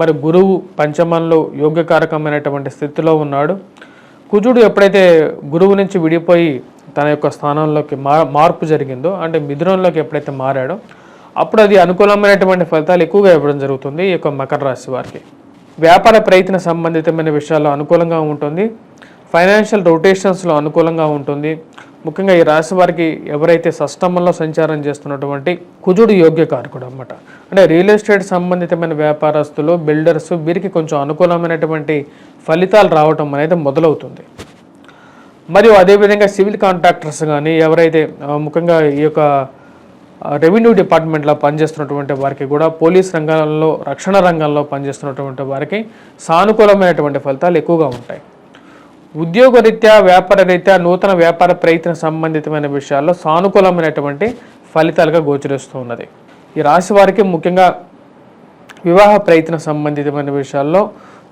మరి గురువు పంచమంలో యోగ్యకారకమైనటువంటి స్థితిలో ఉన్నాడు. కుజుడు ఎప్పుడైతే గురువు నుంచి విడిపోయి తన యొక్క స్థానంలోకి మార్పు జరిగిందో, అంటే మిథునంలోకి ఎప్పుడైతే మారాడో అప్పుడు అది అనుకూలమైనటువంటి ఫలితాలు ఎక్కువగా ఇవ్వడం జరుగుతుంది ఈ యొక్క మకర రాశి వారికి. వ్యాపార ప్రయత్న సంబంధితమైన విషయాల్లో అనుకూలంగా ఉంటుంది. ఫైనాన్షియల్ రొటేషన్స్లో అనుకూలంగా ఉంటుంది. ముఖ్యంగా ఈ రాశి వారికి ఎవరైతే షష్టమంలో సంచారం చేస్తున్నటువంటి కుజుడు యోగ్యకారకుడు అన్నమాట. అంటే రియల్ ఎస్టేట్ సంబంధితమైన వ్యాపారస్తులు, బిల్డర్స్ వీరికి కొంచెం అనుకూలమైనటువంటి ఫలితాలు రావటం అనేది మొదలవుతుంది. మరియు అదేవిధంగా సివిల్ కాంట్రాక్టర్స్ కానీ ఎవరైతే ముఖ్యంగా ఈ యొక్క రెవెన్యూ డిపార్ట్మెంట్లో పనిచేస్తున్నటువంటి వారికి కూడా, పోలీస్ రంగంలో, రక్షణ రంగంలో పనిచేస్తున్నటువంటి వారికి సానుకూలమైనటువంటి ఫలితాలు ఎక్కువగా ఉంటాయి. ఉద్యోగరీత్యా వ్యాపార రీత్యా నూతన వ్యాపార ప్రయత్న సంబంధితమైన విషయాల్లో సానుకూలమైనటువంటి ఫలితాలుగా గోచరిస్తూ ఉన్నది. ఈ రాశి వారికి ముఖ్యంగా వివాహ ప్రయత్న సంబంధితమైన విషయాల్లో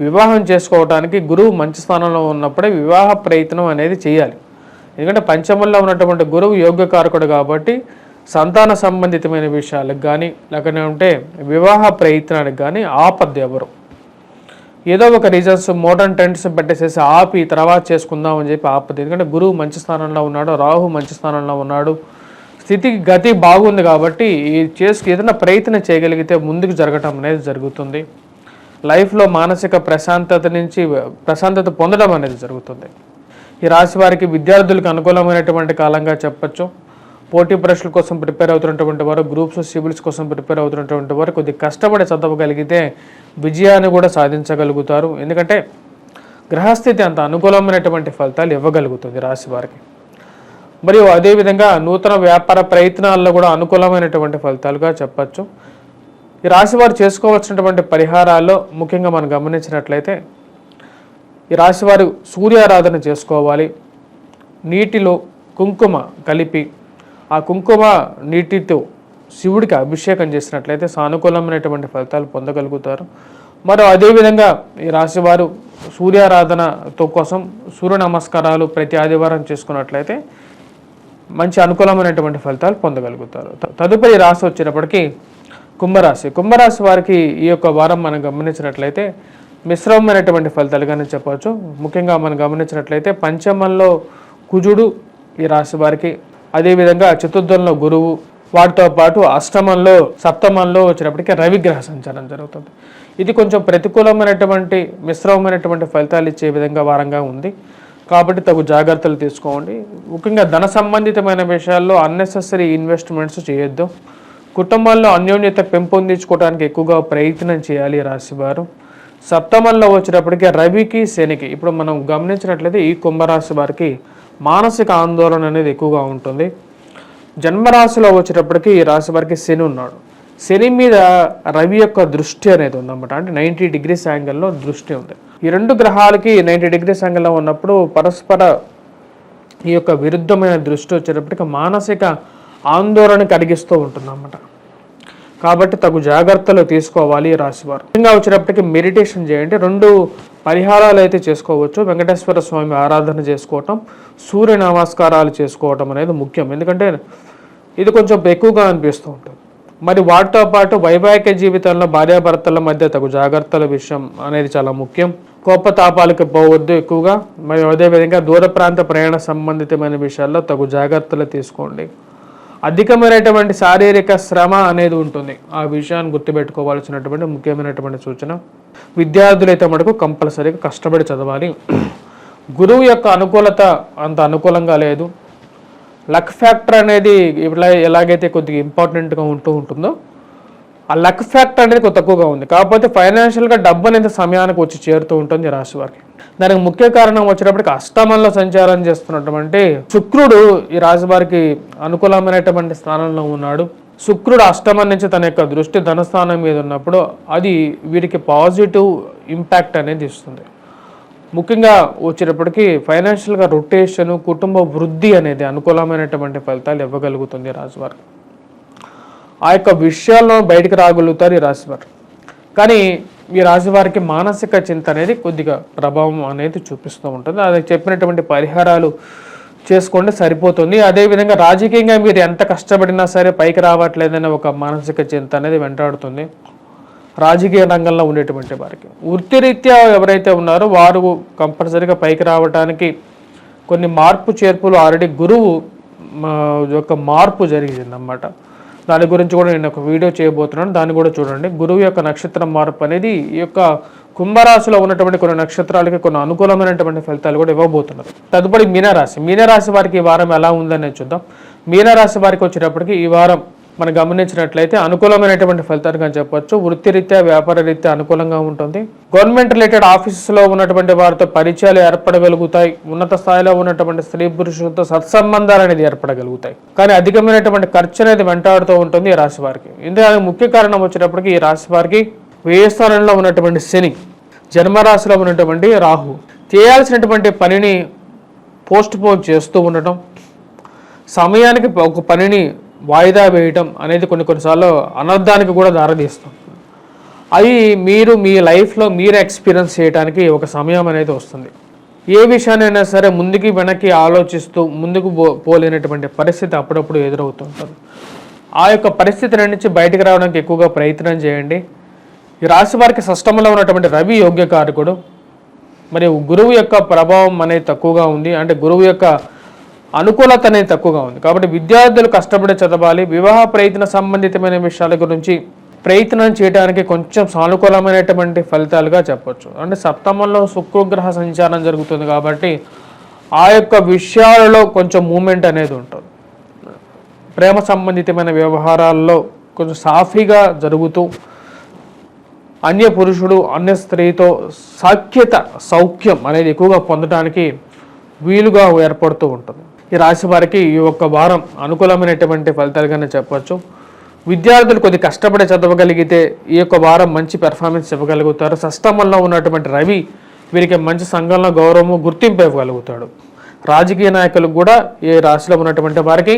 వివాహం చేసుకోవడానికి గురువు మంచి స్థానంలో ఉన్నప్పుడే వివాహ ప్రయత్నం అనేది చేయాలి. ఎందుకంటే పంచమంలో ఉన్నటువంటి గురువు యోగ్యకారకుడు కాబట్టి సంతాన సంబంధితమైన విషయాలకు కానీ లేకపోతే వివాహ ప్రయత్నానికి కానీ ఆపద్దు ఎవరు. ఏదో ఒక రీజన్స్ మోడర్న్ ట్రెండ్స్ పెట్టేసేసి ఆపి తర్వాత చేసుకుందాం అని చెప్పి ఆపద్దు. ఎందుకంటే గురువు మంచి స్థానంలో ఉన్నాడు, రాహు మంచి స్థానంలో ఉన్నాడు, స్థితి గతి బాగుంది కాబట్టి ఏదైనా ప్రయత్నం చేయగలిగితే ముందుకు జరగటం అనేది జరుగుతుంది. లైఫ్లో మానసిక ప్రశాంతత పొందడం అనేది జరుగుతుంది. ఈ రాశి వారికి విద్యార్థులకు అనుకూలమైనటువంటి కాలంగా చెప్పచ్చు. పోటీ పరీక్షల కోసం ప్రిపేర్ అవుతున్నటువంటి వారు, గ్రూప్స్ సివిల్స్ కోసం ప్రిపేర్ అవుతున్నటువంటి వారు కొద్దిగా కష్టపడి చదవగలిగితే విజయాన్ని కూడా సాధించగలుగుతారు. ఎందుకంటే గ్రహస్థితి అంత అనుకూలమైనటువంటి ఫలితాలు ఇవ్వగలుగుతుంది రాశి వారికి. మరియు అదేవిధంగా నూతన వ్యాపార ప్రయత్నాల్లో కూడా అనుకూలమైనటువంటి ఫలితాలుగా చెప్పచ్చు. ఈ రాశి వారు చేసుకోవాల్సినటువంటి పరిహారాల్లో ముఖ్యంగా మనం గమనించినట్లయితే ఈ రాశివారు సూర్యారాధన చేసుకోవాలి. నీటిలో కుంకుమ కలిపి ఆ కుంకుమ నీటితో శివుడికి అభిషేకం చేసినట్లయితే సానుకూలమైనటువంటి ఫలితాలు పొందగలుగుతారు. మరి అదేవిధంగా ఈ రాశివారు సూర్యారాధనతో కోసం సూర్య నమస్కారాలు ప్రతి ఆదివారం చేసుకున్నట్లయితే మంచి అనుకూలమైనటువంటి ఫలితాలు పొందగలుగుతారు. తదుపరి రాశి వచ్చేటప్పటికి కుంభరాశి. కుంభరాశి వారికి ఈ యొక్క వారం మనం గమనించినట్లయితే మిశ్రమమైనటువంటి ఫలితాలుగానే చెప్పవచ్చు. ముఖ్యంగా మనం గమనించినట్లయితే పంచమంలో కుజుడు ఈ రాశి వారికి, అదేవిధంగా చతుర్థంలో గురువు, వాటితో పాటు అష్టమంలో సప్తమంలో వచ్చినప్పటికీ రవిగ్రహ సంచారం జరుగుతుంది. ఇది కొంచెం ప్రతికూలమైనటువంటి మిశ్రమమైనటువంటి ఫలితాలు ఇచ్చే విధంగా వారంగా ఉంది కాబట్టి తగు జాగ్రత్తలు తీసుకోండి. ముఖ్యంగా ధన సంబంధితమైన విషయాల్లో అన్నెసెసరీ ఇన్వెస్ట్మెంట్స్ చేయొద్దు. కుటుంబాల్లో అన్యోన్యత పెంపొందించుకోవడానికి ఎక్కువగా ప్రయత్నం చేయాలి రాశివారు. సప్తమంలో వచ్చేటప్పటికి రవికి శనికి ఇప్పుడు మనం గమనించినట్లయితే ఈ కుంభరాశి వారికి మానసిక ఆందోళన అనేది ఎక్కువగా ఉంటుంది. జన్మరాశిలో వచ్చేటప్పటికి ఈ రాశి వారికి శని ఉన్నాడు. శని మీద రవి యొక్క దృష్టి అనేది ఉందన్నమాట. అంటే 90 degrees యాంగిల్లో దృష్టి ఉంది. ఈ రెండు గ్రహాలకి 90 degrees యాంగిల్లో ఉన్నప్పుడు పరస్పర ఈ యొక్క విరుద్ధమైన దృష్టి వచ్చేటప్పటికి మానసిక ఆందోళన కలిగిస్తూ ఉంటుంది అన్నమాట. కాబట్టి తగు జాగ్రత్తలు తీసుకోవాలి రాశివారు. ముఖ్యంగా వచ్చేటప్పటికి మెడిటేషన్ చేయండి. 2 పరిహారాలు అయితే చేసుకోవచ్చు. వెంకటేశ్వర స్వామి ఆరాధన చేసుకోవటం, సూర్య నమస్కారాలు చేసుకోవటం అనేది ముఖ్యం. ఎందుకంటే ఇది కొంచెం ఎక్కువగా అనిపిస్తూ ఉంటుంది. మరి వాటితో పాటు వైవాహిక జీవితంలో భార్యాభర్తల మధ్య తగు జాగ్రత్తల విషయం అనేది చాలా ముఖ్యం. కోపతాపాలకు పోవద్దు ఎక్కువగా. మరి అదేవిధంగా దూర ప్రాంత ప్రయాణ సంబంధితమైన విషయాల్లో తగు జాగ్రత్తలు తీసుకోండి. అధికమైనటువంటి శారీరక శ్రమ అనేది ఉంటుంది. ఆ విషయాన్ని గుర్తుపెట్టుకోవాల్సినటువంటి ముఖ్యమైనటువంటి సూచన. విద్యార్థులైతే మటుకు కంపల్సరీగా కష్టపడి చదవాలి. గురువు యొక్క అనుకూలత అంత అనుకూలంగా లేదు. లక్ ఫ్యాక్టర్ అనేది ఎలాగైతే కొద్దిగా ఇంపార్టెంట్గా ఉంటుందో ఆ లక్ ఫ్యాక్టర్ అనేది కొంత తక్కువగా ఉంది. కాకపోతే ఫైనాన్షియల్గా డబ్బు అనేది సమయానికి వచ్చి చేరుతూ ఉంటుంది రాశి వారికి. దానికి ముఖ్య కారణం వచ్చేటప్పటికి అష్టమంలో సంచారం చేస్తున్నటువంటి శుక్రుడు ఈ రాశి వారికి అనుకూలమైనటువంటి స్థానంలో ఉన్నాడు. శుక్రుడు అష్టమం నుంచి తన యొక్క దృష్టి ధనస్థానం మీద ఉన్నప్పుడు అది వీరికి పాజిటివ్ ఇంపాక్ట్ అనేది ఇస్తుంది. ముఖ్యంగా వచ్చేటప్పటికి ఫైనాన్షియల్గా రొటేషన్, కుటుంబ వృద్ధి అనేది అనుకూలమైనటువంటి ఫలితాలు ఇవ్వగలుగుతుంది రాశివారు. ఆ యొక్క విషయాల్లో బయటకు రాగలుగుతారు ఈ రాశివారు. కానీ ఈ రాశి వారికి మానసిక చింత అనేది కొద్దిగా ప్రభావం అనేది చూపిస్తూ ఉంటుంది. అది చెప్పినటువంటి పరిహారాలు చేసుకోండి సరిపోతుంది. అదేవిధంగా రాజకీయంగా మీరు ఎంత కష్టపడినా సరే పైకి రావట్లేదనే ఒక మానసిక చింత అనేది వెంటాడుతుంది రాజకీయ రంగంలో ఉండేటువంటి వారికి. వృత్తిరీత్యా ఎవరైతే ఉన్నారో వారు కంపల్సరీగా పైకి రావడానికి కొన్ని మార్పు చేర్పులు ఆల్రెడీ గురువు యొక్క మార్పు జరిగిందన్నమాట. దాని గురించి కూడా నేను ఒక వీడియో చేయబోతున్నాను, దాన్ని కూడా చూడండి. గురువు యొక్క నక్షత్రం మార్పు అనేది ఈ యొక్క కుంభరాశిలో ఉన్నటువంటి కొన్ని నక్షత్రాలకి కొన్ని అనుకూలమైనటువంటి ఫలితాలు కూడా ఇవ్వబోతున్నారు. తదుపరి మీనరాశి వారికి ఈ వారం ఎలా ఉందని చూద్దాం. మీనరాశి వారికి వచ్చేటప్పటికి ఈ వారం మనం గమనించినట్లయితే అనుకూలమైనటువంటి ఫలితాలు కానీ చెప్పవచ్చు. వృత్తిరీత్యా వ్యాపార రీత్యా అనుకూలంగా ఉంటుంది. గవర్నమెంట్ రిలేటెడ్ ఆఫీసెస్లో ఉన్నటువంటి వారితో పరిచయాలు ఏర్పడగలుగుతాయి. ఉన్నత స్థాయిలో ఉన్నటువంటి స్త్రీ పురుషులతో సత్సంబంధాలు అనేది ఏర్పడగలుగుతాయి. కానీ అధికమైనటువంటి ఖర్చు అనేది వెంటాడుతూ ఉంటుంది ఈ రాశి వారికి. ఇందుకు ముఖ్య కారణం వచ్చేటప్పటికి ఈ రాశి వారికి వ్యయ స్థానంలో ఉన్నటువంటి శని, జన్మరాశిలో ఉన్నటువంటి రాహు, చేయాల్సినటువంటి పనిని పోస్ట్ పోన్ చేస్తూ ఉండటం, సమయానికి ఒక పనిని వాయిదా వేయటం అనేది కొన్నిసార్లు అనర్థానికి కూడా దారితీస్తుంది. అవి మీరు మీ లైఫ్లో మీరు ఎక్స్పీరియన్స్ చేయడానికి ఒక సమయం అనేది వస్తుంది. ఏ విషయాన్నైనా సరే ముందుకి వెనక్కి ఆలోచిస్తూ ముందుకు పోలేనటువంటి పరిస్థితి అప్పుడప్పుడు ఎదురవుతుంటుంది. ఆ యొక్క పరిస్థితి నుంచి బయటకు రావడానికి ఎక్కువగా ప్రయత్నం చేయండి. ఈ రాశి వారికి షష్టంలో ఉన్నటువంటి రవి యోగ్యకారకుడు, మరియు గురువు యొక్క ప్రభావం అనేది తక్కువగా ఉంది, అంటే గురువు యొక్క అనుకూలత అనేది తక్కువగా ఉంది. కాబట్టి విద్యార్థులు కష్టపడి చదవాలి. వివాహ ప్రయత్న సంబంధితమైన విషయాల గురించి ప్రయత్నం చేయడానికి కొంచెం సానుకూలమైనటువంటి ఫలితాలుగా చెప్పొచ్చు. అంటే సప్తమంలో శుక్రగ్రహ సంచారం జరుగుతుంది కాబట్టి ఆ యొక్క విషయాలలో కొంచెం మూమెంట్ అనేది ఉంటుంది. ప్రేమ సంబంధితమైన వ్యవహారాల్లో కొంచెం సాఫీగా జరుగుతూ అన్య పురుషుడు అన్య స్త్రీతో సౌఖ్యం అనేది ఎక్కువగా పొందడానికి వీలుగా ఏర్పడుతూ ఉంటుంది. ఈ రాశి వారికి ఈ ఒక్క వారం అనుకూలమైనటువంటి ఫలితాలుగానే చెప్పచ్చు. విద్యార్థులు కొద్ది కష్టపడి చదవగలిగితే ఈ యొక్క వారం మంచి పెర్ఫార్మెన్స్ ఇవ్వగలుగుతారు. షష్టమంలో ఉన్నటువంటి రవి వీరికి మంచి సంఘంలో గౌరవము గుర్తింపు ఇవ్వగలుగుతాడు. రాజకీయ నాయకులకు కూడా ఈ రాశిలో ఉన్నటువంటి వారికి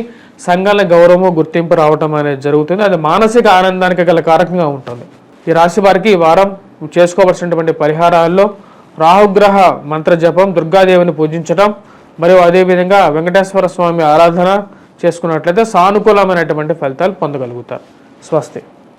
సంఘంలో గౌరవము గుర్తింపు రావటం అనేది జరుగుతుంది. అది మానసిక ఆనందానికి గల కారకంగా ఉంటుంది. ఈ రాశి వారికి ఈ వారం చేసుకోవలసినటువంటి పరిహారాల్లో రాహుగ్రహ మంత్ర జపం, దుర్గాదేవిని పూజించడం, మరియు అదేవిధంగా వెంకటేశ్వర స్వామి ఆరాధన చేసుకున్నట్లయితే సానుకూలమైనటువంటి ఫలితాలు పొందగలుగుతారు. స్వస్తి.